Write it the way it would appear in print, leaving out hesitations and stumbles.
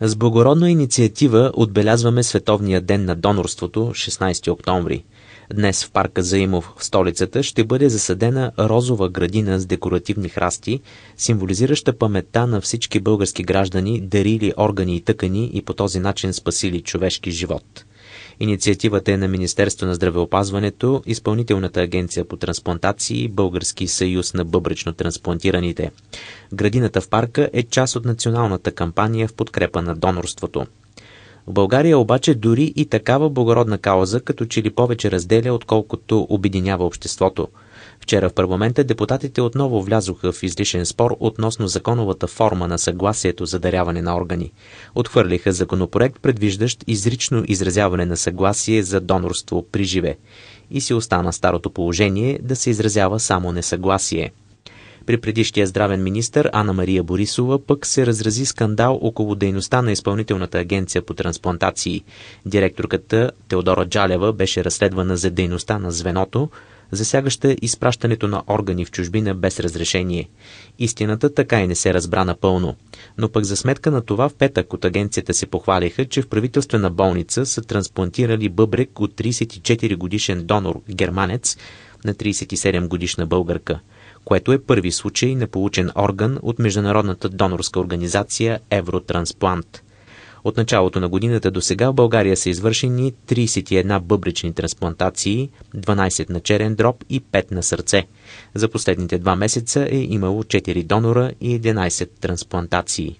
С благородна инициатива отбелязваме Световния ден на донорството, 16 октомври. Днес в парка Заимов в столицата ще бъде засадена розова градина с декоративни храсти, символизираща паметта на всички български граждани, дарили органи и тъкани и по този начин спасили човешки живот. Инициативата е на Министерство на здравеопазването, Изпълнителната агенция по трансплантации и Български съюз на бъбречно трансплантираните. Градината в парка е част от националната кампания в подкрепа на донорството. В България обаче дори и такава благородна кауза като че ли повече разделя, отколкото обединява обществото. Вчера в парламента депутатите отново влязоха в излишен спор относно законовата форма на съгласието за даряване на органи. Отхвърлиха законопроект, предвиждащ изрично изразяване на съгласие за донорство при живе. И си остана старото положение да се изразява само несъгласие. При предишния здравен министър Анна-Мария Борисова пък се разрази скандал около дейността на Изпълнителната агенция по трансплантации. Директорката Теодора Джалева беше разследвана за дейността на звеното, засягаща изпращането на органи в чужбина без разрешение. Истината така и не се разбра напълно. Но пък за сметка на това в петък от агенцията се похвалиха, че в правителствена болница са трансплантирали бъбрек от 34 годишен донор германец на 37 годишна българка, което е първи случай на получен орган от международната донорска организация Евротрансплант. От началото на годината до сега в България са извършени 31 бъбречни трансплантации, 12 на черен дроб и 5 на сърце. За последните 2 месеца е имало 4 донора и 11 трансплантации.